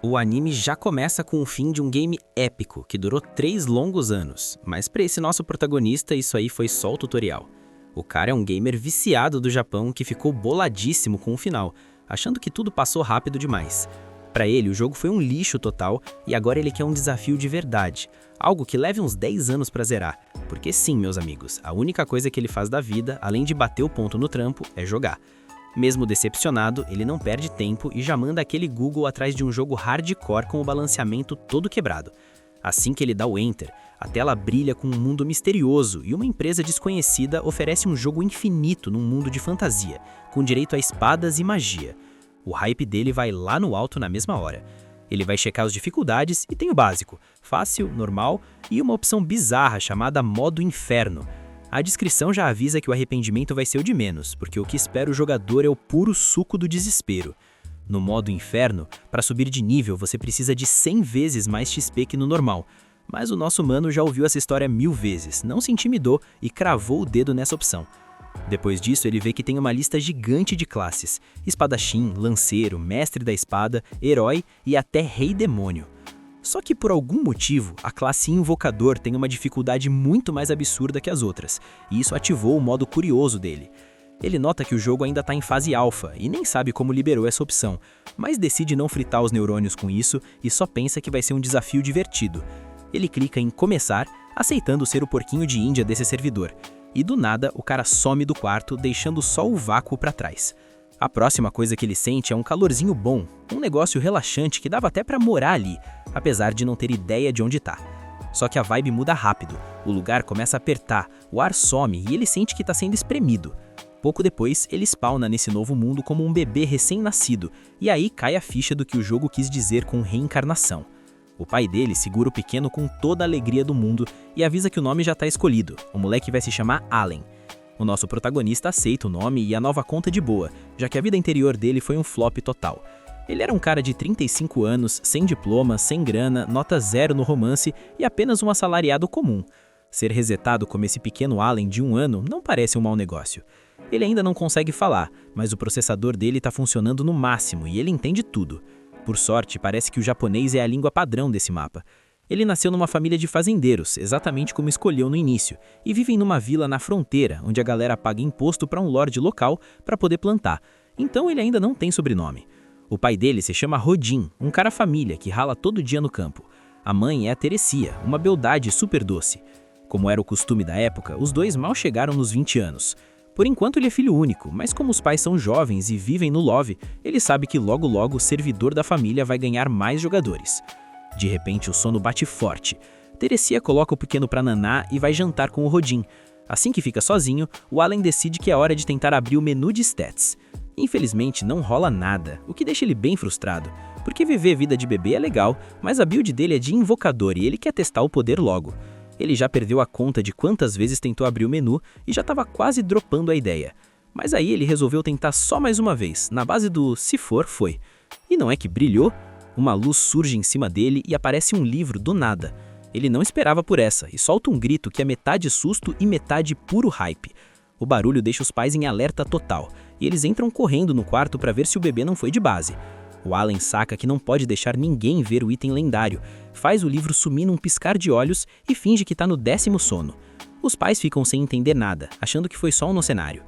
O anime já começa com o fim de um game épico, que durou 3 longos anos, mas para esse nosso protagonista isso aí foi só o tutorial. O cara é um gamer viciado do Japão que ficou boladíssimo com o final, achando que tudo passou rápido demais. Para ele, o jogo foi um lixo total e agora ele quer um desafio de verdade, algo que leve uns 10 anos para zerar. Porque sim, meus amigos, a única coisa que ele faz da vida, além de bater o ponto no trampo, é jogar. Mesmo decepcionado, ele não perde tempo e já manda aquele Google atrás de um jogo hardcore com o balanceamento todo quebrado. Assim que ele dá o Enter, a tela brilha com um mundo misterioso e uma empresa desconhecida oferece um jogo infinito num mundo de fantasia, com direito a espadas e magia. O hype dele vai lá no alto na mesma hora. Ele vai checar as dificuldades e tem o básico, fácil, normal e uma opção bizarra chamada modo inferno. A descrição já avisa que o arrependimento vai ser o de menos, porque o que espera o jogador é o puro suco do desespero. No modo inferno, para subir de nível você precisa de 100 vezes mais XP que no normal, mas o nosso mano já ouviu essa história 1000 vezes, não se intimidou e cravou o dedo nessa opção. Depois disso ele vê que tem uma lista gigante de classes, espadachim, lanceiro, mestre da espada, herói e até rei demônio. Só que por algum motivo, a classe Invocador tem uma dificuldade muito mais absurda que as outras, e isso ativou o modo curioso dele. Ele nota que o jogo ainda está em fase alfa e nem sabe como liberou essa opção, mas decide não fritar os neurônios com isso e só pensa que vai ser um desafio divertido. Ele clica em começar, aceitando ser o porquinho de Índia desse servidor, e do nada o cara some do quarto, deixando só o vácuo para trás. A próxima coisa que ele sente é um calorzinho bom, um negócio relaxante que dava até pra morar ali, apesar de não ter ideia de onde tá. Só que a vibe muda rápido, o lugar começa a apertar, o ar some e ele sente que tá sendo espremido. Pouco depois, ele spawna nesse novo mundo como um bebê recém-nascido, e aí cai a ficha do que o jogo quis dizer com reencarnação. O pai dele segura o pequeno com toda a alegria do mundo e avisa que o nome já tá escolhido, o moleque vai se chamar Allen. O nosso protagonista aceita o nome e a nova conta de boa, já que a vida interior dele foi um flop total. Ele era um cara de 35 anos, sem diploma, sem grana, nota 0 no romance e apenas um assalariado comum. Ser resetado como esse pequeno Allen de 1 ano não parece um mau negócio. Ele ainda não consegue falar, mas o processador dele está funcionando no máximo e ele entende tudo. Por sorte, parece que o japonês é a língua padrão desse mapa. Ele nasceu numa família de fazendeiros, exatamente como escolheu no início, e vivem numa vila na fronteira, onde a galera paga imposto para um lorde local para poder plantar. Então ele ainda não tem sobrenome. O pai dele se chama Rodin, um cara família que rala todo dia no campo. A mãe é a Teresia, uma beldade super doce. Como era o costume da época, os dois mal chegaram nos 20 anos. Por enquanto ele é filho único, mas como os pais são jovens e vivem no love, ele sabe que logo logo o servidor da família vai ganhar mais jogadores. De repente o sono bate forte. Teresia coloca o pequeno pra nanar e vai jantar com o Rodin. Assim que fica sozinho, o Allen decide que é hora de tentar abrir o menu de stats. Infelizmente não rola nada, o que deixa ele bem frustrado, porque viver vida de bebê é legal, mas a build dele é de invocador e ele quer testar o poder logo. Ele já perdeu a conta de quantas vezes tentou abrir o menu e já estava quase dropando a ideia. Mas aí ele resolveu tentar só mais uma vez, na base do se for, foi. E não é que brilhou? Uma luz surge em cima dele e aparece um livro do nada. Ele não esperava por essa e solta um grito que é metade susto e metade puro hype. O barulho deixa os pais em alerta total e eles entram correndo no quarto para ver se o bebê não foi de base. O Allen saca que não pode deixar ninguém ver o item lendário, faz o livro sumir num piscar de olhos e finge que tá no 10º sono. Os pais ficam sem entender nada, achando que foi só um cenário.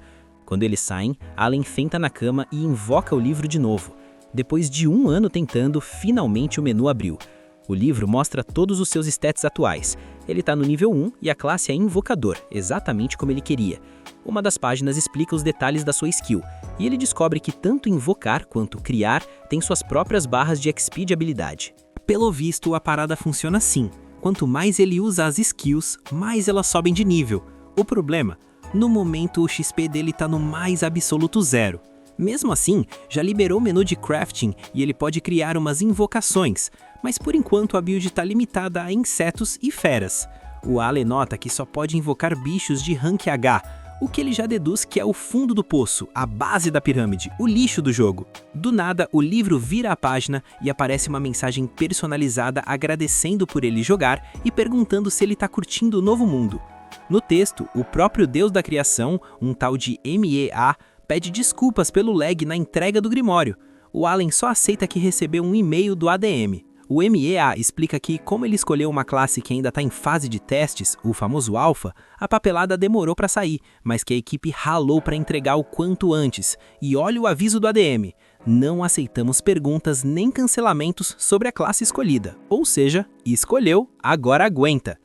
Quando eles saem, Allen senta na cama e invoca o livro de novo. Depois de 1 ano tentando, finalmente o menu abriu. O livro mostra todos os seus stats atuais. Ele tá no nível 1 e a classe é Invocador, exatamente como ele queria. Uma das páginas explica os detalhes da sua skill, e ele descobre que tanto invocar quanto criar tem suas próprias barras de XP de habilidade. Pelo visto, a parada funciona assim. Quanto mais ele usa as skills, mais elas sobem de nível. O problema? No momento o XP dele tá no mais absoluto 0. Mesmo assim, já liberou o menu de crafting e ele pode criar umas invocações, mas por enquanto a build está limitada a insetos e feras. O Allen nota que só pode invocar bichos de rank H, o que ele já deduz que é o fundo do poço, a base da pirâmide, o lixo do jogo. Do nada, o livro vira a página e aparece uma mensagem personalizada agradecendo por ele jogar e perguntando se ele está curtindo o novo mundo. No texto, o próprio deus da criação, um tal de MEA, pede desculpas pelo lag na entrega do Grimório. O Allen só aceita que recebeu um e-mail do ADM. O MEA explica que, como ele escolheu uma classe que ainda está em fase de testes, o famoso Alpha, a papelada demorou para sair, mas que a equipe ralou para entregar o quanto antes. E olha o aviso do ADM: não aceitamos perguntas nem cancelamentos sobre a classe escolhida. Ou seja, escolheu, agora aguenta.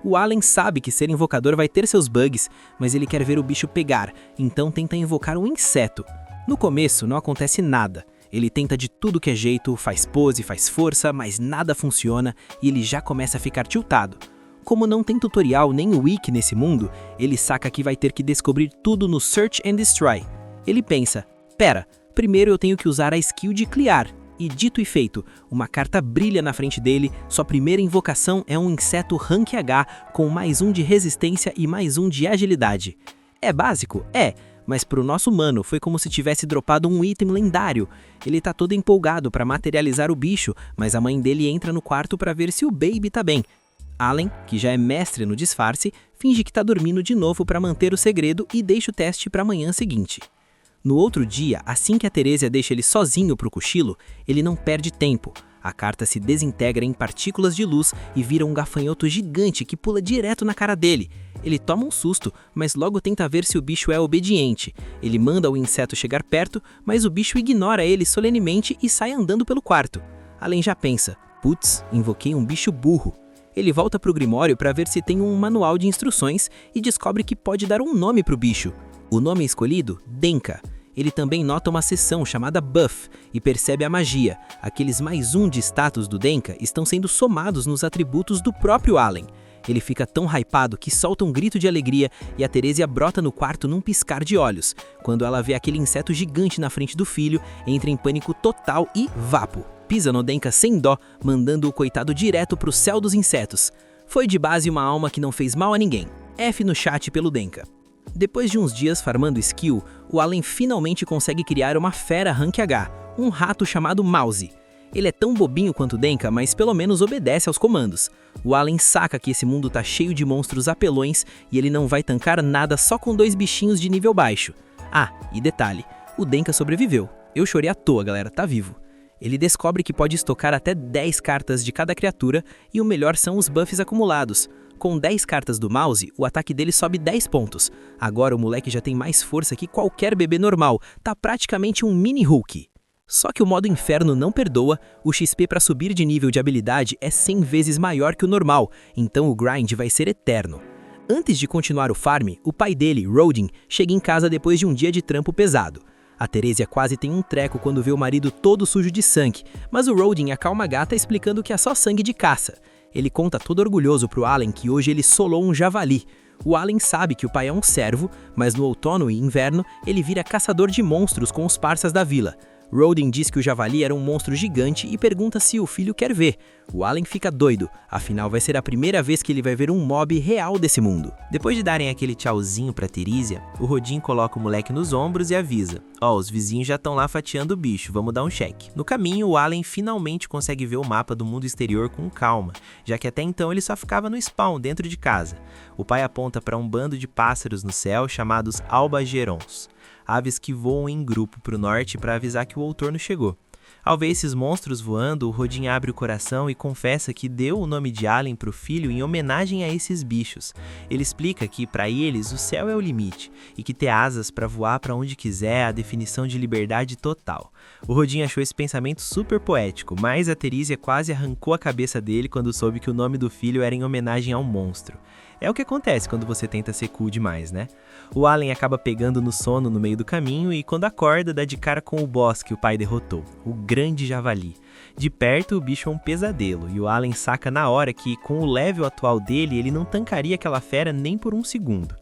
O Allen sabe que ser invocador vai ter seus bugs, mas ele quer ver o bicho pegar, então tenta invocar um inseto. No começo não acontece nada. Ele tenta de tudo que é jeito, faz pose, faz força, mas nada funciona e ele já começa a ficar tiltado. Como não tem tutorial nem wiki nesse mundo, ele saca que vai ter que descobrir tudo no Search and Destroy. Ele pensa: pera, primeiro eu tenho que usar a skill de Clear. E dito e feito, uma carta brilha na frente dele, sua primeira invocação é um inseto Rank H com mais 1 de resistência e mais 1 de agilidade. É básico? É. Mas pro nosso mano foi como se tivesse dropado um item lendário. Ele tá todo empolgado para materializar o bicho, mas a mãe dele entra no quarto para ver se o baby tá bem. Allen, que já é mestre no disfarce, finge que tá dormindo de novo para manter o segredo e deixa o teste para a manhã seguinte. No outro dia, assim que a Teresia deixa ele sozinho pro cochilo, ele não perde tempo. A carta se desintegra em partículas de luz e vira um gafanhoto gigante que pula direto na cara dele. Ele toma um susto, mas logo tenta ver se o bicho é obediente. Ele manda o inseto chegar perto, mas o bicho ignora ele solenemente e sai andando pelo quarto. Allen já pensa: putz, invoquei um bicho burro. Ele volta pro Grimório para ver se tem um manual de instruções e descobre que pode dar um nome pro bicho. O nome escolhido? Denka. Ele também nota uma seção chamada Buff e percebe a magia. Aqueles mais 1 de status do Denka estão sendo somados nos atributos do próprio Allen. Ele fica tão hypado que solta um grito de alegria e a Teresia brota no quarto num piscar de olhos. Quando ela vê aquele inseto gigante na frente do filho, entra em pânico total e vapo. Pisa no Denka sem dó, mandando o coitado direto pro céu dos insetos. Foi de base uma alma que não fez mal a ninguém. F no chat pelo Denka. Depois de uns dias farmando skill, o Allen finalmente consegue criar uma fera Rank H, um rato chamado Mouse. Ele é tão bobinho quanto Denka, mas pelo menos obedece aos comandos. O Allen saca que esse mundo tá cheio de monstros apelões e ele não vai tancar nada só com 2 bichinhos de nível baixo. Ah, e detalhe, o Denka sobreviveu. Eu chorei à toa, galera, tá vivo. Ele descobre que pode estocar até 10 cartas de cada criatura e o melhor são os buffs acumulados. Com 10 cartas do Mouse, o ataque dele sobe 10 pontos. Agora o moleque já tem mais força que qualquer bebê normal, tá praticamente um mini Hulk. Só que o modo inferno não perdoa, o XP para subir de nível de habilidade é 100 vezes maior que o normal, então o grind vai ser eterno. Antes de continuar o farm, o pai dele, Rodin, chega em casa depois de um dia de trampo pesado. A Teresia quase tem um treco quando vê o marido todo sujo de sangue, mas o Rodin acalma a gata explicando que é só sangue de caça. Ele conta todo orgulhoso pro Allen que hoje ele solou um javali. O Allen sabe que o pai é um servo, mas no outono e inverno ele vira caçador de monstros com os parças da vila. Rodin diz que o javali era um monstro gigante e pergunta se o filho quer ver. O Allen fica doido, afinal vai ser a primeira vez que ele vai ver um mob real desse mundo. Depois de darem aquele tchauzinho pra Teresia, o Rodin coloca o moleque nos ombros e avisa: ó, os vizinhos já estão lá fatiando o bicho, vamos dar um check. No caminho, o Allen finalmente consegue ver o mapa do mundo exterior com calma, já que até então ele só ficava no spawn dentro de casa. O pai aponta para um bando de pássaros no céu chamados albagerons, aves que voam em grupo para o norte para avisar que o outono chegou. Ao ver esses monstros voando, o Rodin abre o coração e confessa que deu o nome de Allen para o filho em homenagem a esses bichos. Ele explica que, para eles, o céu é o limite, e que ter asas para voar para onde quiser é a definição de liberdade total. O Rodin achou esse pensamento super poético, mas a Teresia quase arrancou a cabeça dele quando soube que o nome do filho era em homenagem ao monstro. É o que acontece quando você tenta ser cool demais, né? O Allen acaba pegando no sono no meio do caminho e quando acorda dá de cara com o boss que o pai derrotou, o grande javali. De perto o bicho é um pesadelo e o Allen saca na hora que com o level atual dele ele não tancaria aquela fera nem por um segundo.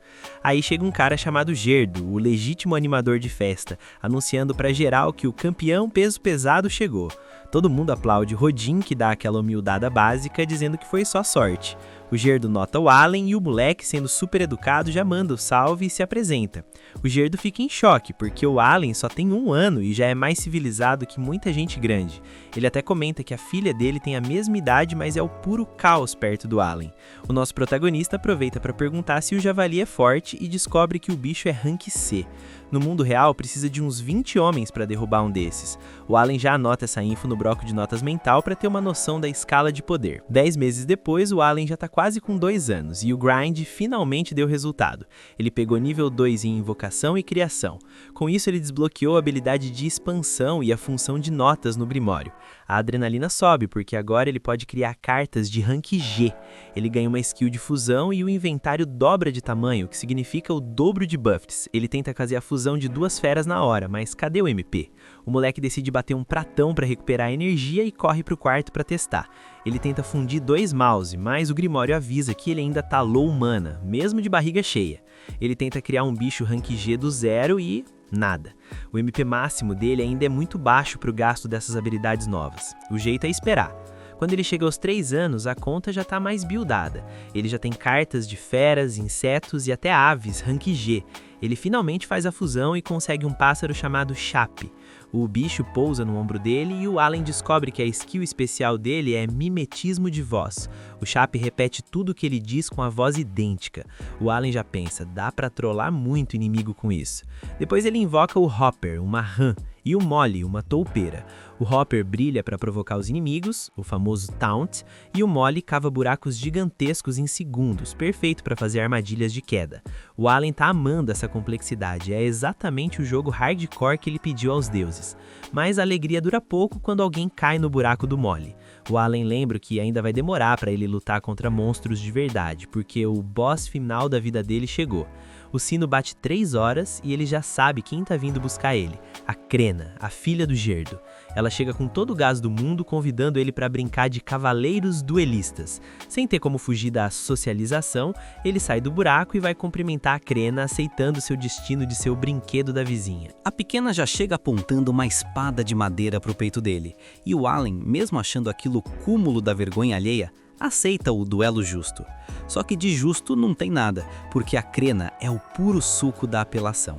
Aí chega um cara chamado Gerdo, o legítimo animador de festa, anunciando pra geral que o campeão peso pesado chegou. Todo mundo aplaude Rodin, que dá aquela humildada básica, dizendo que foi só sorte. O Gerdo nota o Allen e o moleque, sendo super educado, já manda o salve e se apresenta. O Gerdo fica em choque, porque o Allen só tem 1 ano e já é mais civilizado que muita gente grande. Ele até comenta que a filha dele tem a mesma idade, mas é o puro caos perto do Allen. O nosso protagonista aproveita para perguntar se o javali é forte e descobre que o bicho é rank C. No mundo real, precisa de uns 20 homens para derrubar um desses. O Allen já anota essa info no bloco de notas mental para ter uma noção da escala de poder. 10 meses depois, o Allen já está quase com 2 anos e o grind finalmente deu resultado. Ele pegou nível 2 em invocação e criação. Com isso, ele desbloqueou a habilidade de expansão e a função de notas no Grimório. A adrenalina sobe, porque agora ele pode criar cartas de rank G. Ele ganha uma skill de fusão e o inventário dobra de tamanho, o que significa o dobro de buffs. Ele tenta fazer a fusão de 2 feras na hora, mas cadê o MP? O moleque decide bater um pratão para recuperar a energia e corre pro quarto para testar. Ele tenta fundir 2 mouse, mas o Grimório avisa que ele ainda tá low mana, mesmo de barriga cheia. Ele tenta criar um bicho rank G do zero e... nada. O MP máximo dele ainda é muito baixo para o gasto dessas habilidades novas. O jeito é esperar. Quando ele chega aos 3 anos, a conta já está mais buildada. Ele já tem cartas de feras, insetos e até aves, rank G. Ele finalmente faz a fusão e consegue um pássaro chamado Chape. O bicho pousa no ombro dele e o Allen descobre que a skill especial dele é mimetismo de voz. O Chape repete tudo o que ele diz com a voz idêntica. O Allen já pensa, dá pra trollar muito inimigo com isso. Depois ele invoca o Hopper, uma rã, e o Molly, uma toupeira. O Hopper brilha para provocar os inimigos, o famoso taunt, e o Molly cava buracos gigantescos em segundos, perfeito para fazer armadilhas de queda. O Allen tá amando essa complexidade, é exatamente o jogo hardcore que ele pediu aos deuses. Mas a alegria dura pouco quando alguém cai no buraco do Molly. O Allen lembra que ainda vai demorar para ele lutar contra monstros de verdade, porque o boss final da vida dele chegou. O sino bate 3 horas e ele já sabe quem tá vindo buscar ele, a Crena, a filha do Gerdo. Ela chega com todo o gás do mundo, convidando ele para brincar de cavaleiros duelistas. Sem ter como fugir da socialização, ele sai do buraco e vai cumprimentar a Crena, aceitando seu destino de ser o brinquedo da vizinha. A pequena já chega apontando uma espada de madeira pro peito dele, e o Allen, mesmo achando aquilo o cúmulo da vergonha alheia, aceita o duelo justo. Só que de justo não tem nada, porque a Crena é o puro suco da apelação.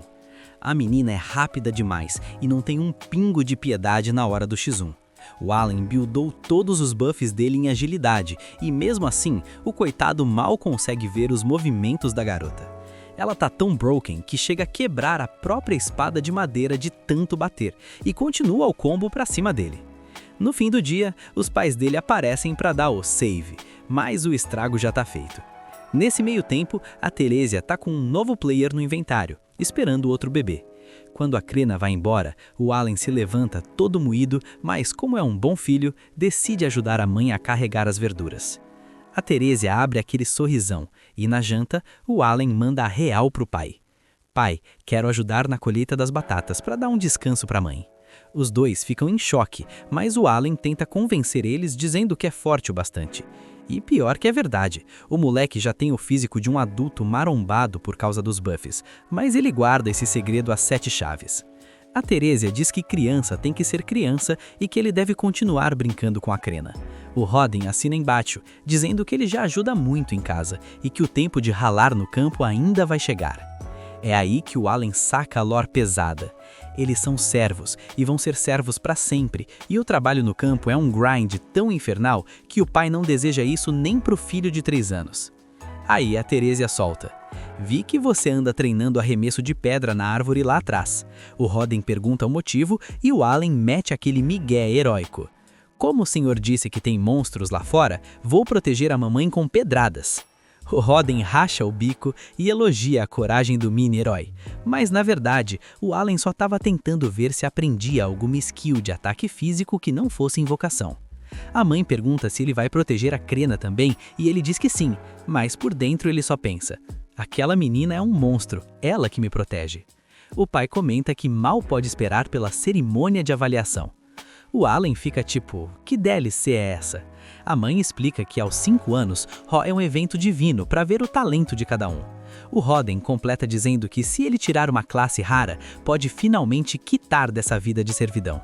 A menina é rápida demais e não tem um pingo de piedade na hora do X1. O Allen buildou todos os buffs dele em agilidade e mesmo assim, o coitado mal consegue ver os movimentos da garota. Ela tá tão broken que chega a quebrar a própria espada de madeira de tanto bater e continua o combo pra cima dele. No fim do dia, os pais dele aparecem para dar o save, mas o estrago já tá feito. Nesse meio tempo, a Teresia tá com um novo player no inventário, esperando outro bebê. Quando a Crena vai embora, o Allen se levanta todo moído, mas como é um bom filho, decide ajudar a mãe a carregar as verduras. A Teresia abre aquele sorrisão e na janta, o Allen manda a real pro pai. Pai, quero ajudar na colheita das batatas para dar um descanso para a mãe. Os dois ficam em choque, mas o Allen tenta convencer eles dizendo que é forte o bastante. E pior que é verdade, o moleque já tem o físico de um adulto marombado por causa dos buffs, mas ele guarda esse segredo às 7 chaves. A Teresia diz que criança tem que ser criança e que ele deve continuar brincando com a Crena. O Rodin assina embaixo, dizendo que ele já ajuda muito em casa e que o tempo de ralar no campo ainda vai chegar. É aí que o Allen saca a lore pesada. Eles são servos e vão ser servos para sempre, e o trabalho no campo é um grind tão infernal que o pai não deseja isso nem pro filho de 3 anos. Aí a Teresia solta. Vi que você anda treinando arremesso de pedra na árvore lá atrás. O Rodin pergunta o motivo e o Allen mete aquele migué heróico. Como o senhor disse que tem monstros lá fora, vou proteger a mamãe com pedradas. O Rodin racha o bico e elogia a coragem do mini-herói. Mas, na verdade, o Allen só estava tentando ver se aprendia alguma skill de ataque físico que não fosse invocação. A mãe pergunta se ele vai proteger a Crena também e ele diz que sim, mas por dentro ele só pensa: aquela menina é um monstro, ela que me protege. O pai comenta que mal pode esperar pela cerimônia de avaliação. O Allen fica tipo, que DLC é essa? A mãe explica que aos 5 anos, Ro é um evento divino para ver o talento de cada um. O Rodin completa dizendo que se ele tirar uma classe rara, pode finalmente quitar dessa vida de servidão.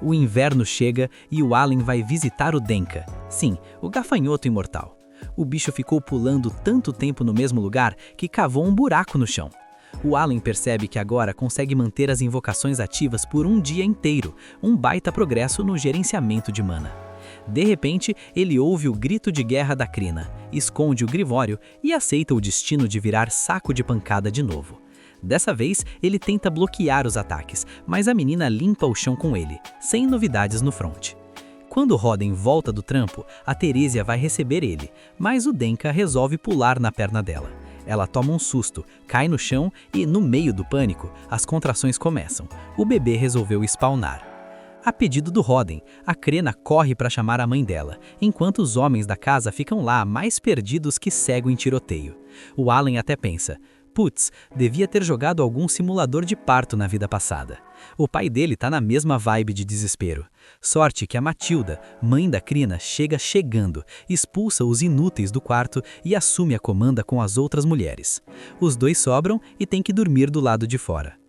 O inverno chega e o Allen vai visitar o Denka. Sim, o gafanhoto imortal. O bicho ficou pulando tanto tempo no mesmo lugar que cavou um buraco no chão. O Allen percebe que agora consegue manter as invocações ativas por um dia inteiro, um baita progresso no gerenciamento de mana. De repente, ele ouve o grito de guerra da Crina, esconde o Grimório e aceita o destino de virar saco de pancada de novo. Dessa vez, ele tenta bloquear os ataques, mas a menina limpa o chão com ele, sem novidades no front. Quando Roden volta do trampo, a Teresia vai receber ele, mas o Denka resolve pular na perna dela. Ela toma um susto, cai no chão e, no meio do pânico, as contrações começam. O bebê resolveu spawnar. A pedido do Roden, a Crena corre para chamar a mãe dela, enquanto os homens da casa ficam lá mais perdidos que cego em tiroteio. O Allen até pensa, putz, devia ter jogado algum simulador de parto na vida passada. O pai dele tá na mesma vibe de desespero. Sorte que a Matilda, mãe da Crina, chegando, expulsa os inúteis do quarto e assume a comanda com as outras mulheres. Os dois sobram e têm que dormir do lado de fora.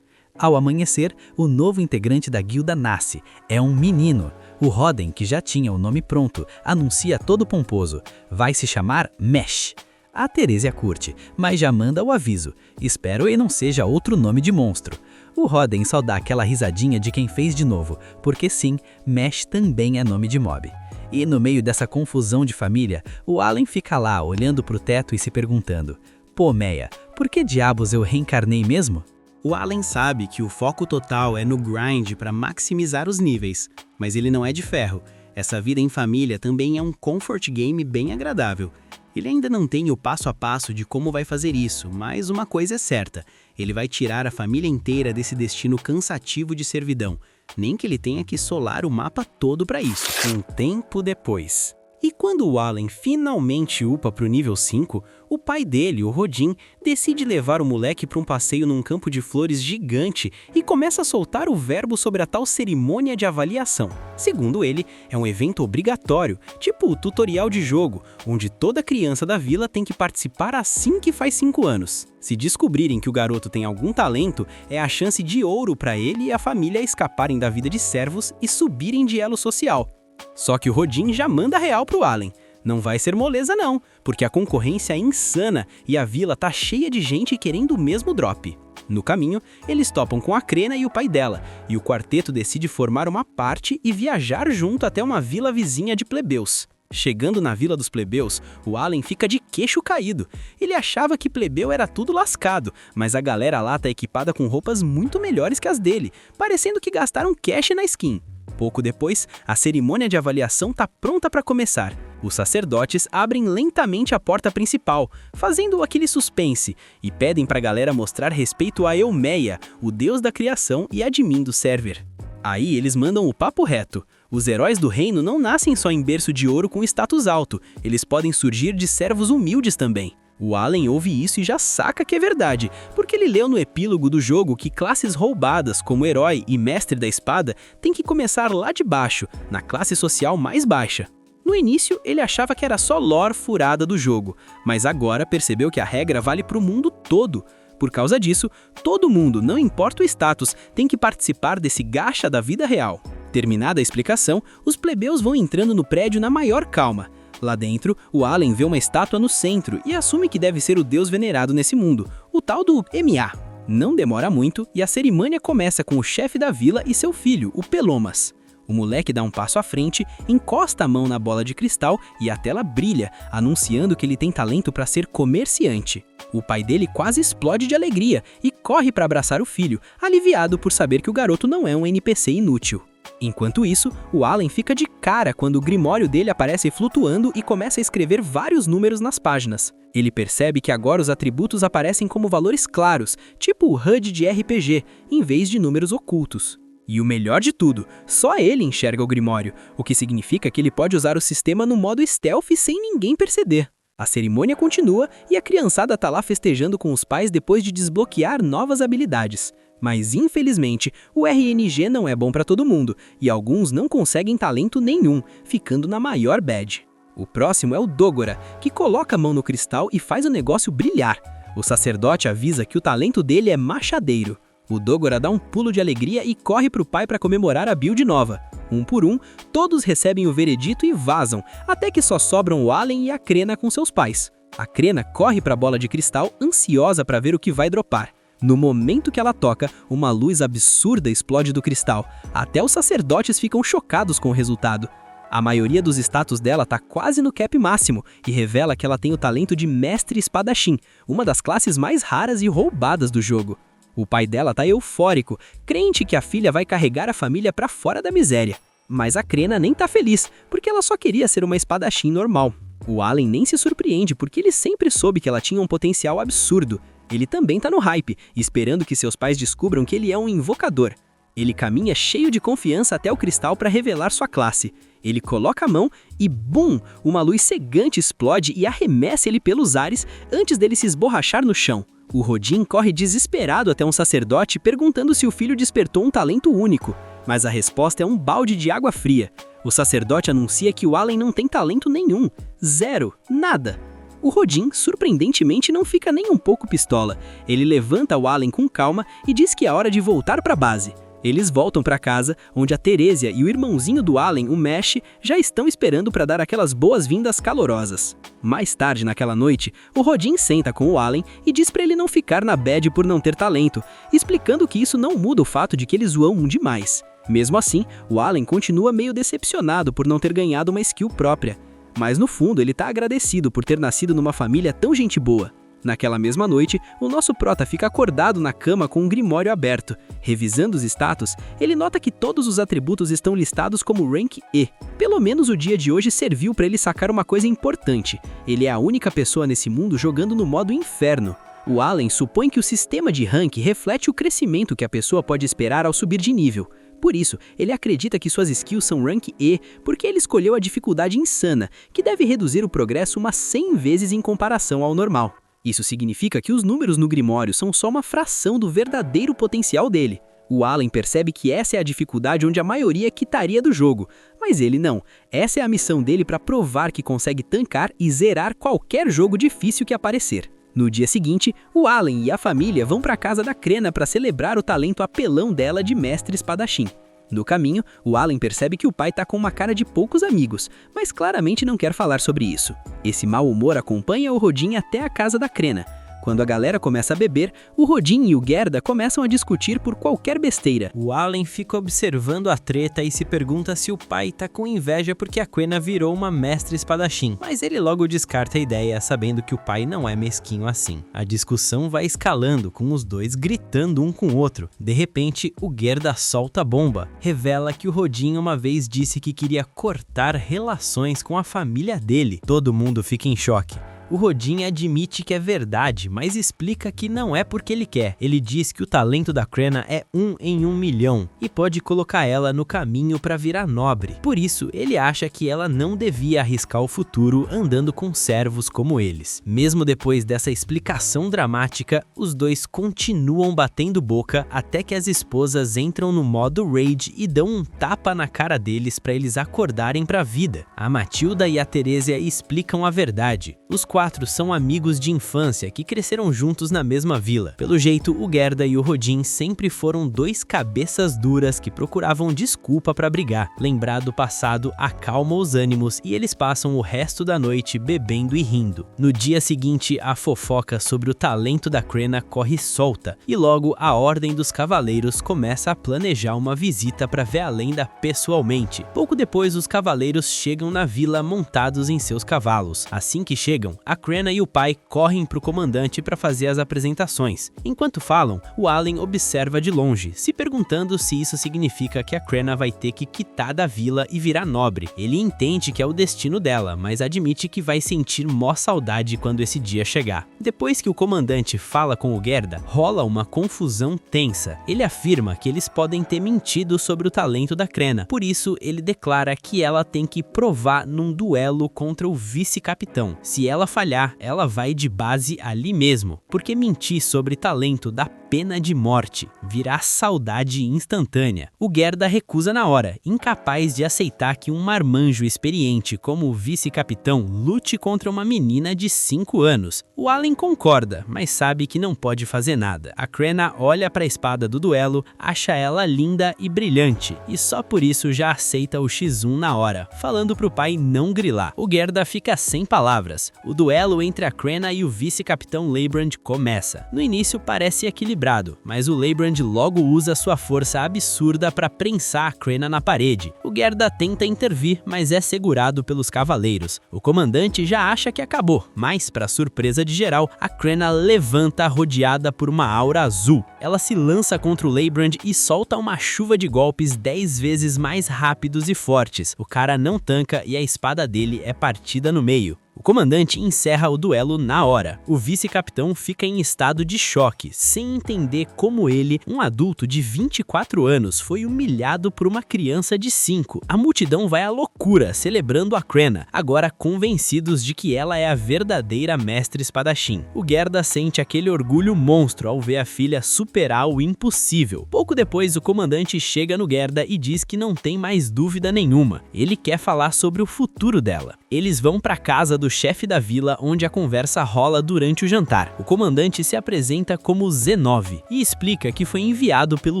Ao amanhecer, o novo integrante da guilda nasce. É um menino. O Roden, que já tinha o nome pronto, anuncia todo pomposo. Vai se chamar Mesh. A Teresia curte, mas já manda o aviso. Espero e não seja outro nome de monstro. O Roden só dá aquela risadinha de quem fez de novo, porque sim, Mesh também é nome de mob. E no meio dessa confusão de família, o Allen fica lá olhando pro teto e se perguntando: pô, Meia, por que diabos eu reencarnei mesmo? O Allen sabe que o foco total é no grind para maximizar os níveis, mas ele não é de ferro. Essa vida em família também é um comfort game bem agradável. Ele ainda não tem o passo a passo de como vai fazer isso, mas uma coisa é certa, ele vai tirar a família inteira desse destino cansativo de servidão, nem que ele tenha que solar o mapa todo para isso. Um tempo depois. E quando o Allen finalmente upa pro nível 5, o pai dele, o Rodin, decide levar o moleque para um passeio num campo de flores gigante e começa a soltar o verbo sobre a tal cerimônia de avaliação. Segundo ele, é um evento obrigatório, tipo o tutorial de jogo, onde toda criança da vila tem que participar assim que faz 5 anos. Se descobrirem que o garoto tem algum talento, é a chance de ouro para ele e a família escaparem da vida de servos e subirem de elo social. Só que o Rodin já manda real pro Allen. Não vai ser moleza não, porque a concorrência é insana e a vila tá cheia de gente querendo o mesmo drop. No caminho, eles topam com a Crena e o pai dela, e o quarteto decide formar uma parte e viajar junto até uma vila vizinha de plebeus. Chegando na vila dos plebeus, o Allen fica de queixo caído. Ele achava que plebeu era tudo lascado, mas a galera lá tá equipada com roupas muito melhores que as dele, parecendo que gastaram cash na skin. Pouco depois, a cerimônia de avaliação tá pronta para começar. Os sacerdotes abrem lentamente a porta principal, fazendo aquele suspense, e pedem pra galera mostrar respeito a Eumeia, o deus da criação e admin do server. Aí eles mandam o papo reto. Os heróis do reino não nascem só em berço de ouro com status alto, eles podem surgir de servos humildes também. O Allen ouve isso e já saca que é verdade, porque ele leu no epílogo do jogo que classes roubadas, como herói e mestre da espada, têm que começar lá de baixo, na classe social mais baixa. No início, ele achava que era só lore furada do jogo, mas agora percebeu que a regra vale para o mundo todo. Por causa disso, todo mundo, não importa o status, tem que participar desse gacha da vida real. Terminada a explicação, os plebeus vão entrando no prédio na maior calma. Lá dentro, o Allen vê uma estátua no centro e assume que deve ser o deus venerado nesse mundo, o tal do MA. Não demora muito e a cerimônia começa com o chefe da vila e seu filho, o Pelomas. O moleque dá um passo à frente, encosta a mão na bola de cristal e a tela brilha, anunciando que ele tem talento para ser comerciante. O pai dele quase explode de alegria e corre para abraçar o filho, aliviado por saber que o garoto não é um NPC inútil. Enquanto isso, o Allen fica de cara quando o grimório dele aparece flutuando e começa a escrever vários números nas páginas. Ele percebe que agora os atributos aparecem como valores claros, tipo o HUD de RPG, em vez de números ocultos. E o melhor de tudo, só ele enxerga o grimório, o que significa que ele pode usar o sistema no modo stealth sem ninguém perceber. A cerimônia continua e a criançada tá lá festejando com os pais depois de desbloquear novas habilidades. Mas, infelizmente, o RNG não é bom para todo mundo, e alguns não conseguem talento nenhum, ficando na maior bad. O próximo é o Dogora, que coloca a mão no cristal e faz o negócio brilhar. O sacerdote avisa que o talento dele é machadeiro. O Dogora dá um pulo de alegria e corre pro pai para comemorar a build nova. Um por um, todos recebem o veredito e vazam, até que só sobram o Allen e a Crena com seus pais. A Crena corre para a bola de cristal, ansiosa para ver o que vai dropar. No momento que ela toca, uma luz absurda explode do cristal. Até os sacerdotes ficam chocados com o resultado. A maioria dos status dela tá quase no cap máximo e revela que ela tem o talento de mestre espadachim, uma das classes mais raras e roubadas do jogo. O pai dela tá eufórico, crente que a filha vai carregar a família pra fora da miséria. Mas a Crena nem tá feliz, porque ela só queria ser uma espadachim normal. O Allen nem se surpreende, porque ele sempre soube que ela tinha um potencial absurdo. Ele também tá no hype, esperando que seus pais descubram que ele é um invocador. Ele caminha cheio de confiança até o cristal para revelar sua classe. Ele coloca a mão e, bum! Uma luz cegante explode e arremessa ele pelos ares antes dele se esborrachar no chão. O Rodin corre desesperado até um sacerdote perguntando se o filho despertou um talento único, mas a resposta é um balde de água fria. O sacerdote anuncia que o Allen não tem talento nenhum. Zero. Nada. O Rodin, surpreendentemente, não fica nem um pouco pistola. Ele levanta o Allen com calma e diz que é hora de voltar para a base. Eles voltam para casa, onde a Teresia e o irmãozinho do Allen, o Mesh, já estão esperando para dar aquelas boas-vindas calorosas. Mais tarde naquela noite, o Rodin senta com o Allen e diz para ele não ficar na bad por não ter talento, explicando que isso não muda o fato de que eles o amam demais. Mesmo assim, o Allen continua meio decepcionado por não ter ganhado uma skill própria. Mas no fundo, ele tá agradecido por ter nascido numa família tão gente boa. Naquela mesma noite, o nosso prota fica acordado na cama com um grimório aberto. Revisando os status, ele nota que todos os atributos estão listados como Rank E. Pelo menos o dia de hoje serviu para ele sacar uma coisa importante. Ele é a única pessoa nesse mundo jogando no modo inferno. O Allen supõe que o sistema de rank reflete o crescimento que a pessoa pode esperar ao subir de nível. Por isso, ele acredita que suas skills são Rank E porque ele escolheu a dificuldade insana, que deve reduzir o progresso umas 100 vezes em comparação ao normal. Isso significa que os números no Grimório são só uma fração do verdadeiro potencial dele. O Allen percebe que essa é a dificuldade onde a maioria quitaria do jogo, mas ele não. Essa é a missão dele para provar que consegue tancar e zerar qualquer jogo difícil que aparecer. No dia seguinte, o Allen e a família vão para a casa da Crena para celebrar o talento apelão dela de mestre espadachim. No caminho, o Allen percebe que o pai tá com uma cara de poucos amigos, mas claramente não quer falar sobre isso. Esse mau humor acompanha o Rodin até a casa da Crena. Quando a galera começa a beber, o Rodin e o Gerda começam a discutir por qualquer besteira. O Allen fica observando a treta e se pergunta se o pai tá com inveja porque a Crena virou uma mestre espadachim, mas ele logo descarta a ideia, sabendo que o pai não é mesquinho assim. A discussão vai escalando, com os dois gritando um com o outro. De repente, o Gerda solta a bomba. Revela que o Rodin uma vez disse que queria cortar relações com a família dele. Todo mundo fica em choque. O Rodin admite que é verdade, mas explica que não é porque ele quer. Ele diz que o talento da Crena é 1 em 1 milhão e pode colocar ela no caminho para virar nobre. Por isso, ele acha que ela não devia arriscar o futuro andando com servos como eles. Mesmo depois dessa explicação dramática, os dois continuam batendo boca até que as esposas entram no modo rage e dão um tapa na cara deles para eles acordarem para a vida. A Matilda e a Teresia explicam a verdade. Os 4 são amigos de infância que cresceram juntos na mesma vila. Pelo jeito, o Gerda e o Rodin sempre foram 2 cabeças duras que procuravam desculpa para brigar. Lembrar do passado acalma os ânimos e eles passam o resto da noite bebendo e rindo. No dia seguinte, a fofoca sobre o talento da Crena corre solta e logo a Ordem dos Cavaleiros começa a planejar uma visita para ver a lenda pessoalmente. Pouco depois, os cavaleiros chegam na vila montados em seus cavalos. Assim que chegam, a Crena e o pai correm para o comandante para fazer as apresentações. Enquanto falam, o Allen observa de longe, se perguntando se isso significa que a Crena vai ter que quitar da vila e virar nobre. Ele entende que é o destino dela, mas admite que vai sentir mó saudade quando esse dia chegar. Depois que o comandante fala com o Gerda, rola uma confusão tensa. Ele afirma que eles podem ter mentido sobre o talento da Crena, por isso ele declara que ela tem que provar num duelo contra o vice-capitão. Se ela falhar, ela vai de base ali mesmo, porque mentir sobre talento dá pena de morte, virá saudade instantânea. O Gerda recusa na hora, incapaz de aceitar que um marmanjo experiente como o vice-capitão lute contra uma menina de 5 anos. O Allen concorda, mas sabe que não pode fazer nada. A Krenna olha para a espada do duelo, acha ela linda e brilhante, e só por isso já aceita o X1 na hora, falando pro pai não grilar. O Gerda fica sem palavras. O duelo entre a Krenna e o vice-capitão Leibrand começa. No início parece equilibrado, mas o Leibrand logo usa sua força absurda para prensar a Krenna na parede. O Gerda tenta intervir, mas é segurado pelos cavaleiros. O comandante já acha que acabou, mas para surpresa de geral, a Krenna levanta rodeada por uma aura azul. Ela se lança contra o Leibrand e solta uma chuva de golpes 10 vezes mais rápidos e fortes. O cara não tanca e a espada dele é partida no meio. O comandante encerra o duelo na hora. O vice-capitão fica em estado de choque, sem entender como ele, um adulto de 24 anos, foi humilhado por uma criança de 5. A multidão vai à loucura, celebrando a Krenna, agora convencidos de que ela é a verdadeira mestre espadachim. O Gerda sente aquele orgulho monstro ao ver a filha superar o impossível. Pouco depois, o comandante chega no Gerda e diz que não tem mais dúvida nenhuma. Ele quer falar sobre o futuro dela. Eles vão para casa do chefe da vila, onde a conversa rola durante o jantar. O comandante se apresenta como Z9 e explica que foi enviado pelo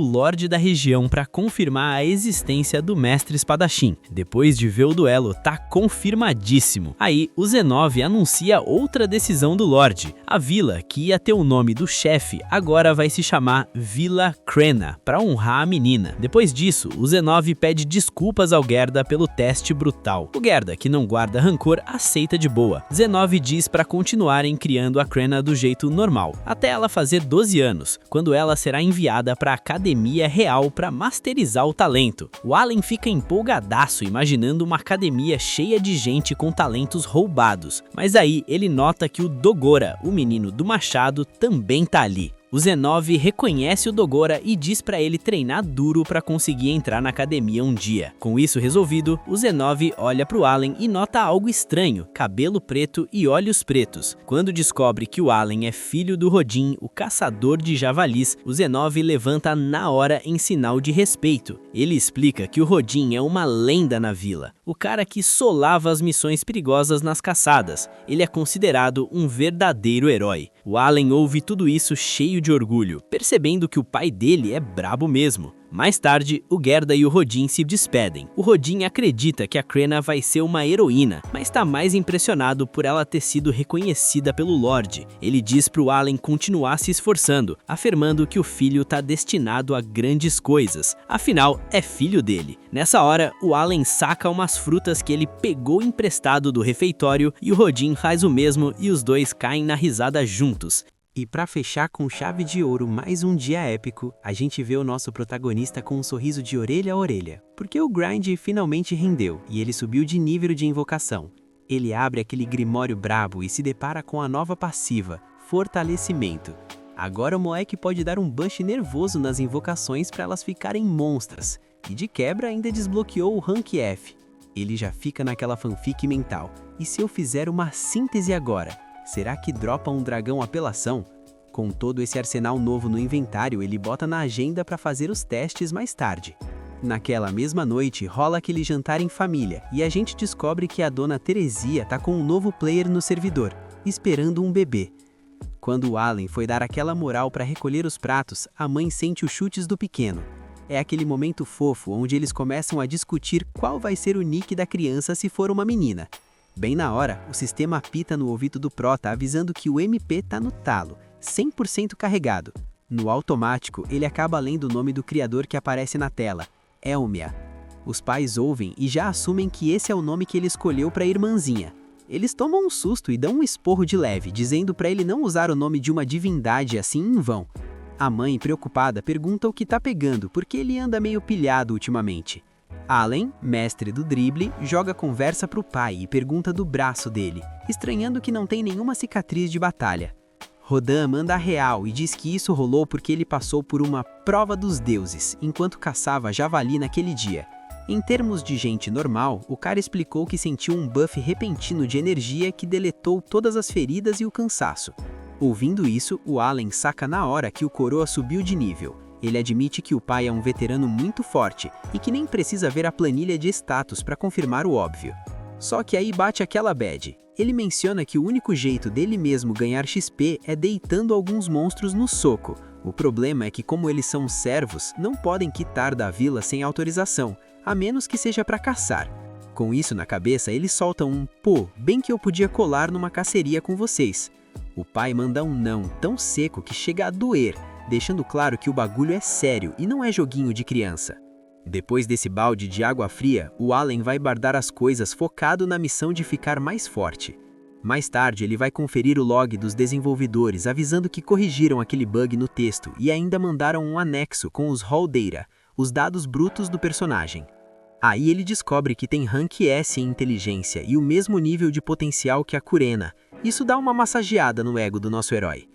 Lorde da região para confirmar a existência do mestre espadachim. Depois de ver o duelo, tá confirmadíssimo. Aí, o Z9 anuncia outra decisão do Lorde. A vila, que ia ter o nome do chefe, agora vai se chamar Vila Krenna, para honrar a menina. Depois disso, o Z9 pede desculpas ao Gerda pelo teste brutal. O Gerda, que não guarda rancor, aceita de boa. Z9 diz para continuarem criando a Krenna do jeito normal, até ela fazer 12 anos, quando ela será enviada para a Academia Real para masterizar o talento. O Allen fica empolgadaço imaginando uma academia cheia de gente com talentos roubados, mas aí ele nota que o Dogora, o menino do machado, também tá ali. O Z9 reconhece o Dogora e diz para ele treinar duro para conseguir entrar na academia um dia. Com isso resolvido, o Z9 olha para o Allen e nota algo estranho, cabelo preto e olhos pretos. Quando descobre que o Allen é filho do Rodin, o caçador de javalis, o Z9 levanta na hora em sinal de respeito. Ele explica que o Rodin é uma lenda na vila, o cara que solava as missões perigosas nas caçadas. Ele é considerado um verdadeiro herói. O Allen ouve tudo isso cheio de orgulho, percebendo que o pai dele é brabo mesmo. Mais tarde, o Gerda e o Rodin se despedem. O Rodin acredita que a Krenna vai ser uma heroína, mas está mais impressionado por ela ter sido reconhecida pelo Lorde. Ele diz pro Allen continuar se esforçando, afirmando que o filho está destinado a grandes coisas, afinal, é filho dele. Nessa hora, o Allen saca umas frutas que ele pegou emprestado do refeitório e o Rodin faz o mesmo e os dois caem na risada juntos. E para fechar com chave de ouro mais um dia épico, a gente vê o nosso protagonista com um sorriso de orelha a orelha, porque o grind finalmente rendeu e ele subiu de nível de invocação. Ele abre aquele grimório brabo e se depara com a nova passiva, Fortalecimento. Agora o moleque pode dar um boost nervoso nas invocações para elas ficarem monstras, e de quebra ainda desbloqueou o Rank F. Ele já fica naquela fanfic mental, e se eu fizer uma síntese agora? Será que dropa um dragão apelação? Com todo esse arsenal novo no inventário, ele bota na agenda para fazer os testes mais tarde. Naquela mesma noite, rola aquele jantar em família, e a gente descobre que a dona Teresia tá com um novo player no servidor, esperando um bebê. Quando o Allen foi dar aquela moral para recolher os pratos, a mãe sente os chutes do pequeno. É aquele momento fofo onde eles começam a discutir qual vai ser o nick da criança se for uma menina. Bem na hora, o sistema apita no ouvido do Prota avisando que o MP tá no talo, 100% carregado. No automático, ele acaba lendo o nome do criador que aparece na tela, Elmia. Os pais ouvem e já assumem que esse é o nome que ele escolheu para a irmãzinha. Eles tomam um susto e dão um esporro de leve, dizendo para ele não usar o nome de uma divindade assim em vão. A mãe, preocupada, pergunta o que tá pegando, porque ele anda meio pilhado ultimamente. Allen, mestre do drible, joga a conversa pro pai e pergunta do braço dele, estranhando que não tem nenhuma cicatriz de batalha. Rodan manda a real e diz que isso rolou porque ele passou por uma prova dos deuses, enquanto caçava javali naquele dia. Em termos de gente normal, o cara explicou que sentiu um buff repentino de energia que deletou todas as feridas e o cansaço. Ouvindo isso, o Allen saca na hora que o coroa subiu de nível. Ele admite que o pai é um veterano muito forte e que nem precisa ver a planilha de status para confirmar o óbvio. Só que aí bate aquela bad. Ele menciona que o único jeito dele mesmo ganhar XP é deitando alguns monstros no soco. O problema é que, como eles são servos, não podem quitar da vila sem autorização, a menos que seja para caçar. Com isso na cabeça, ele solta um "pô, bem que eu podia colar numa caceria com vocês". O pai manda um não tão seco que chega a doer, deixando claro que o bagulho é sério e não é joguinho de criança. Depois desse balde de água fria, o Allen vai bardar as coisas focado na missão de ficar mais forte. Mais tarde, ele vai conferir o log dos desenvolvedores, avisando que corrigiram aquele bug no texto e ainda mandaram um anexo com os raw data, os dados brutos do personagem. Aí ele descobre que tem rank S em inteligência e o mesmo nível de potencial que a Kurena. Isso dá uma massageada no ego do nosso herói.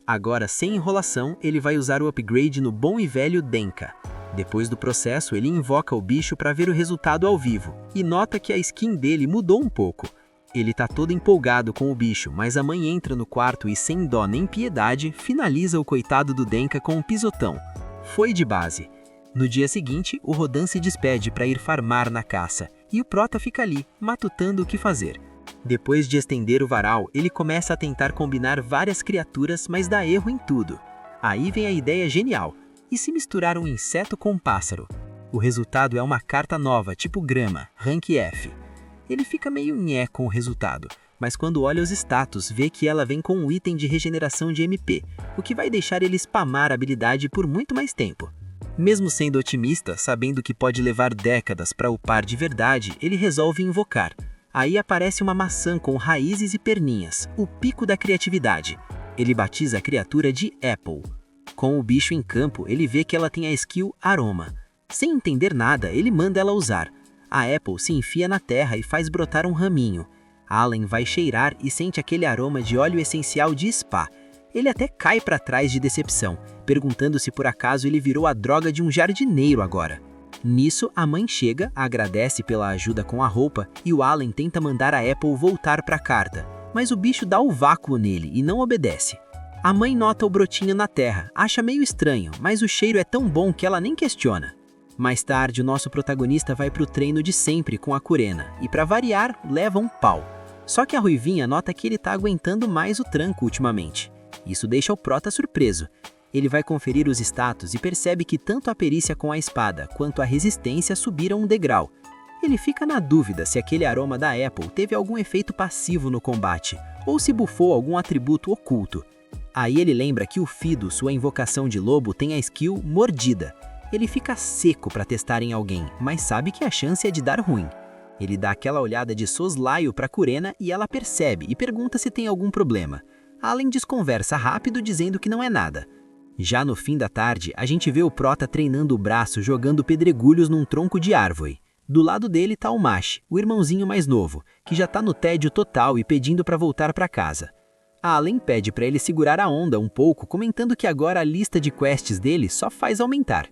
Agora, sem enrolação, ele vai usar o upgrade no bom e velho Denka. Depois do processo, ele invoca o bicho para ver o resultado ao vivo, e nota que a skin dele mudou um pouco. Ele tá todo empolgado com o bicho, mas a mãe entra no quarto e, sem dó nem piedade, finaliza o coitado do Denka com um pisotão. Foi de base. No dia seguinte, o Rodan se despede para ir farmar na caça, e o Prota fica ali, matutando o que fazer. Depois de estender o varal, ele começa a tentar combinar várias criaturas, mas dá erro em tudo. Aí vem a ideia genial. E se misturar um inseto com um pássaro? O resultado é uma carta nova, tipo grama, rank F. Ele fica meio nhé com o resultado, mas quando olha os status, vê que ela vem com um item de regeneração de MP, o que vai deixar ele spamar a habilidade por muito mais tempo. Mesmo sendo otimista, sabendo que pode levar décadas para upar de verdade, ele resolve invocar. Aí aparece uma maçã com raízes e perninhas, o pico da criatividade. Ele batiza a criatura de Apple. Com o bicho em campo, ele vê que ela tem a skill Aroma. Sem entender nada, ele manda ela usar. A Apple se enfia na terra e faz brotar um raminho. Allen vai cheirar e sente aquele aroma de óleo essencial de spa. Ele até cai para trás de decepção, perguntando se por acaso ele virou a droga de um jardineiro agora. Nisso, a mãe chega, agradece pela ajuda com a roupa e o Allen tenta mandar a Apple voltar para a carta, mas o bicho dá o vácuo nele e não obedece. A mãe nota o brotinho na terra, acha meio estranho, mas o cheiro é tão bom que ela nem questiona. Mais tarde, o nosso protagonista vai pro treino de sempre com a Kurena e, para variar, leva um pau. Só que a Ruivinha nota que ele tá aguentando mais o tranco ultimamente. Isso deixa o Prota surpreso. Ele vai conferir os status e percebe que tanto a perícia com a espada quanto a resistência subiram um degrau. Ele fica na dúvida se aquele aroma da Apple teve algum efeito passivo no combate, ou se bufou algum atributo oculto. Aí ele lembra que o Fido, sua invocação de lobo, tem a skill Mordida. Ele fica seco para testar em alguém, mas sabe que a chance é de dar ruim. Ele dá aquela olhada de soslaio para Kurena e ela percebe e pergunta se tem algum problema. Allen desconversa rápido dizendo que não é nada. Já no fim da tarde, a gente vê o Prota treinando o braço jogando pedregulhos num tronco de árvore. Do lado dele tá o Mash, o irmãozinho mais novo, que já tá no tédio total e pedindo para voltar para casa. A Allen pede para ele segurar a onda um pouco, comentando que agora a lista de quests dele só faz aumentar.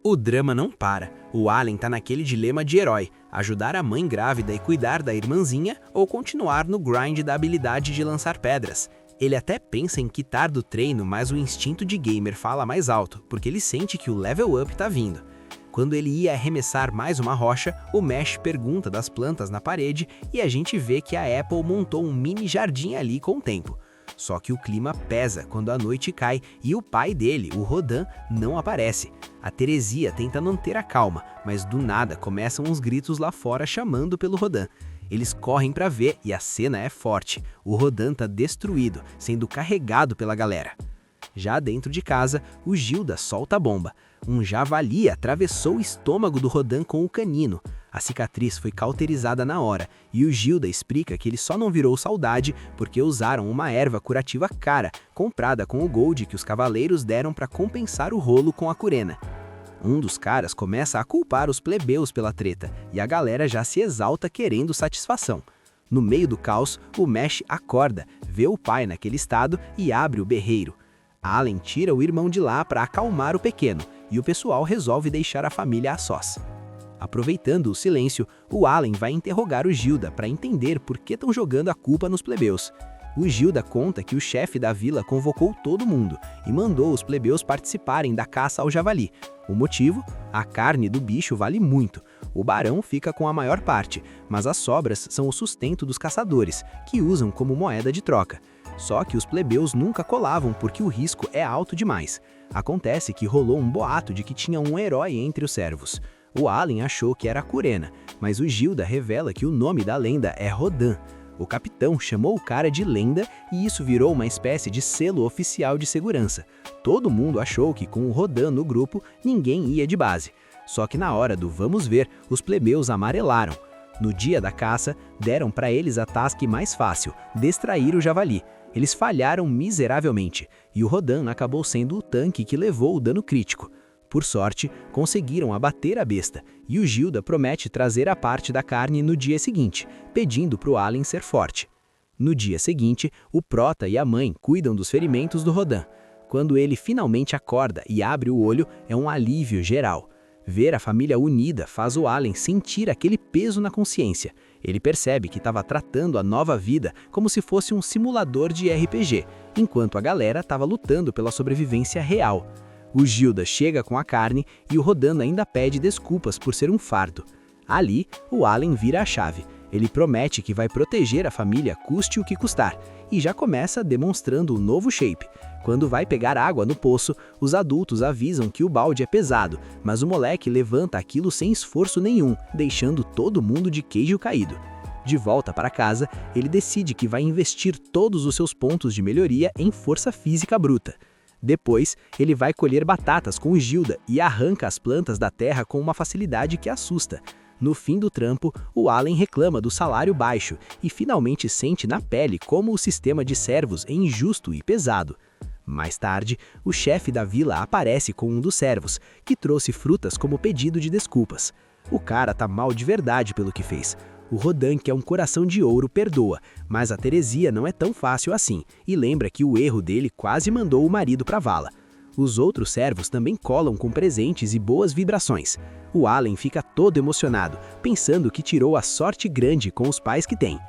O drama não para. O Allen tá naquele dilema de herói, ajudar a mãe grávida e cuidar da irmãzinha ou continuar no grind da habilidade de lançar pedras. Ele até pensa em quitar do treino, mas o instinto de gamer fala mais alto, porque ele sente que o level up tá vindo. Quando ele ia arremessar mais uma rocha, o Mesh pergunta das plantas na parede e a gente vê que a Apple montou um mini jardim ali com o tempo. Só que o clima pesa quando a noite cai e o pai dele, o Rodan, não aparece. A Teresia tenta manter a calma, mas do nada começam uns gritos lá fora chamando pelo Rodan. Eles correm para ver e a cena é forte. O Rodan tá destruído, sendo carregado pela galera. Já dentro de casa, o Gilda solta a bomba. Um javali atravessou o estômago do Rodan com o canino. A cicatriz foi cauterizada na hora, e o Gilda explica que ele só não virou saudade porque usaram uma erva curativa cara, comprada com o gold que os cavaleiros deram para compensar o rolo com a Kurena. Um dos caras começa a culpar os plebeus pela treta, e a galera já se exalta querendo satisfação. No meio do caos, o Mesh acorda, vê o pai naquele estado e abre o berreiro. Allen tira o irmão de lá para acalmar o pequeno, e o pessoal resolve deixar a família a sós. Aproveitando o silêncio, o Allen vai interrogar o Gilda para entender por que estão jogando a culpa nos plebeus. O Gilda conta que o chefe da vila convocou todo mundo e mandou os plebeus participarem da caça ao javali. O motivo? A carne do bicho vale muito. O barão fica com a maior parte, mas as sobras são o sustento dos caçadores, que usam como moeda de troca. Só que os plebeus nunca colavam porque o risco é alto demais. Acontece que rolou um boato de que tinha um herói entre os servos. O Allen achou que era Curena, mas o Gilda revela que o nome da lenda é Rodan. O capitão chamou o cara de lenda e isso virou uma espécie de selo oficial de segurança. Todo mundo achou que com o Rodan no grupo, ninguém ia de base. Só que na hora do vamos ver, os plebeus amarelaram. No dia da caça, deram para eles a task mais fácil, distrair o javali. Eles falharam miseravelmente, e o Rodan acabou sendo o tanque que levou o dano crítico. Por sorte, conseguiram abater a besta, e o Gilda promete trazer a parte da carne no dia seguinte, pedindo para o Allen ser forte. No dia seguinte, o Prota e a mãe cuidam dos ferimentos do Rodan. Quando ele finalmente acorda e abre o olho, é um alívio geral. Ver a família unida faz o Allen sentir aquele peso na consciência. Ele percebe que estava tratando a nova vida como se fosse um simulador de RPG, enquanto a galera estava lutando pela sobrevivência real. O Gilda chega com a carne e o Rodan ainda pede desculpas por ser um fardo. Ali, o Allen vira a chave. Ele promete que vai proteger a família custe o que custar, e já começa demonstrando o novo shape. Quando vai pegar água no poço, os adultos avisam que o balde é pesado, mas o moleque levanta aquilo sem esforço nenhum, deixando todo mundo de queijo caído. De volta para casa, ele decide que vai investir todos os seus pontos de melhoria em força física bruta. Depois, ele vai colher batatas com o Gilda e arranca as plantas da terra com uma facilidade que assusta. No fim do trampo, o Allen reclama do salário baixo e finalmente sente na pele como o sistema de servos é injusto e pesado. Mais tarde, o chefe da vila aparece com um dos servos, que trouxe frutas como pedido de desculpas. O cara tá mal de verdade pelo que fez. O Rodan, que é um coração de ouro, perdoa, mas a Teresia não é tão fácil assim, e lembra que o erro dele quase mandou o marido pra vala. Os outros servos também colam com presentes e boas vibrações. O Allen fica todo emocionado, pensando que tirou a sorte grande com os pais que tem.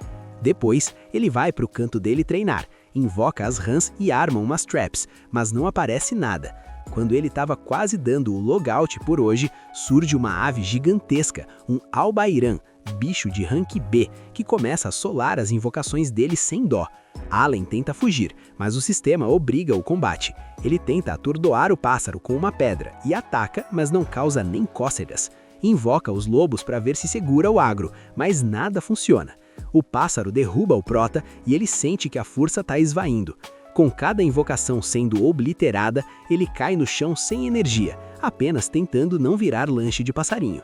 Depois, ele vai pro canto dele treinar, invoca as rãs e arma umas traps, mas não aparece nada. Quando ele estava quase dando o logout por hoje, surge uma ave gigantesca, um Albairã, bicho de rank B, que começa a solar as invocações dele sem dó. Allen tenta fugir, mas o sistema obriga o combate. Ele tenta atordoar o pássaro com uma pedra e ataca, mas não causa nem cócegas. Invoca os lobos para ver se segura o agro, mas nada funciona. O pássaro derruba o Prota e ele sente que a força está esvaindo. Com cada invocação sendo obliterada, ele cai no chão sem energia, apenas tentando não virar lanche de passarinho.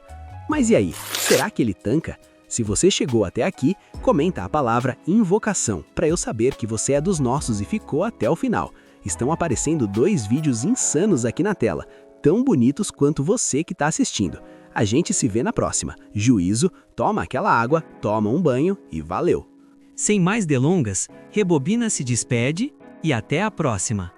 Mas e aí, será que ele tanca? Se você chegou até aqui, comenta a palavra invocação, para eu saber que você é dos nossos e ficou até o final. Estão aparecendo 2 vídeos insanos aqui na tela, tão bonitos quanto você que está assistindo. A gente se vê na próxima. Juízo, toma aquela água, toma um banho e valeu! Sem mais delongas, Rebobina se despede e até a próxima.